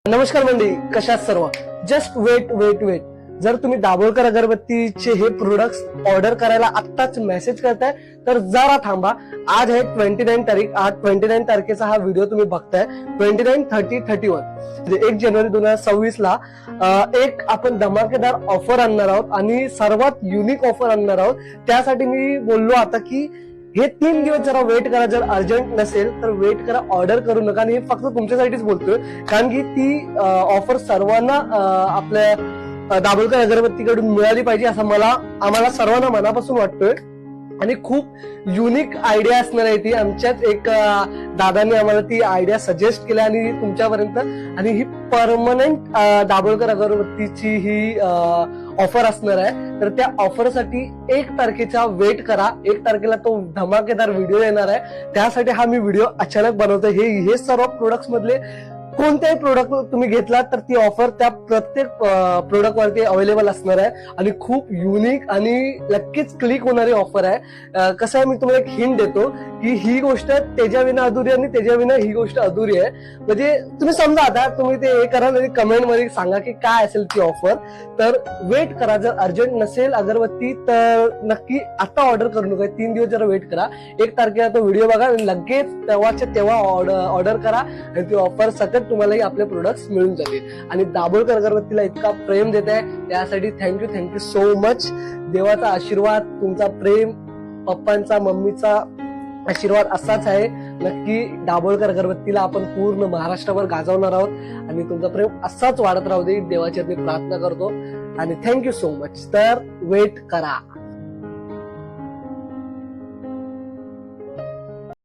नमस्कार मंडळी, कशात सर्व. Just wait wait wait. जर तुम्ही दाभोळकर अगरबत्तीचे हे प्रोडक्ट्स ऑर्डर करायला आत्ताच मेसेज करताय तर जरा थांबा. आज आहे 29 तारीख. आज 29 तारखेचा हा व्हिडिओ तुम्ही बघताय. 29, 30, 31 म्हणजे 1 जानेवारी 2026 ला एक आपण धमाकेदार ऑफर आणणार आहोत आणि सर्वात युनिक ऑफर आणणार आहोत. त्यासाठी मी बोललो आता की हे 3 दिवस जरा वेट करा. जर अर्जंट नसेल तर वेट करा, ऑर्डर करू नका. आणि हे फक्त तुमच्यासाठीच बोलतोय, कारण की ती ऑफर सर्वांना आपल्या दाभोळकर अगरबत्तीकडून मिळाली पाहिजे असं आम्हाला सर्वांना मनापासून वाटतोय. आणि खूप युनिक आयडिया असणार आहे ती. आमच्याच एक दादांनी आम्हाला ती आयडिया सजेस्ट केली आणि तुमच्यापर्यंत. आणि ही परमनंट दाभोळकर अगरबत्तीची ही ऑफर असणार आहे. तर त्या ऑफरसाठी 1 तारखेचा वेट करा. 1 तारखेला तो धमाकेदार व्हिडिओ येणार आहे. त्यासाठी हा मी व्हिडिओ अचानक बनवतोय. हे सर्व प्रोडक्ट्स मधले कोणत्याही प्रोडक्ट तुम्ही घेतला तर ती ऑफर त्या प्रत्येक प्रोडक्ट वरती अवेलेबल असणार आहे. आणि खूप युनिक आणि नक्कीच क्लिक होणारी ऑफर आहे. कसं आहे, मी तुम्हाला एक हिंट देतो की ही गोष्ट त्याच्या विना अधुरी आणि त्याच्या विना ही गोष्ट अधुरी आहे. म्हणजे तुम्ही समजा, आता तुम्ही ते हे करा आणि कमेंट मध्ये सांगा की काय असेल ती ऑफर. तर वेट करा. जर अर्जंट नसेल अगरबत्ती तर नक्की आता ऑर्डर करू नका. 3 दिवस जरा वेट करा. 1 तारखेला तो व्हिडिओ बघा आणि लगेच तेव्हाच्या तेव्हा ऑर्डर करा आणि ती ऑफर सतत तुम्हालाही आपले प्रोडक्ट्स मिळून जातील. आणि दाभोळकर अगरबत्तीला इतका प्रेम देत आहे त्यासाठी थँक्यू सो मच. देवाचा आशीर्वाद, तुमचा प्रेम, पप्पांचा मम्मीचा आशीर्वाद असाच आहे. नक्की दाभोळकर अगरबत्तीला आपण पूर्ण महाराष्ट्रावर गाजवणार आहोत आणि तुमचा प्रेम असाच वाढत राहू दे, देवाची प्रार्थना करतो. आणि थँक्यू सो मच. तर वेट करा.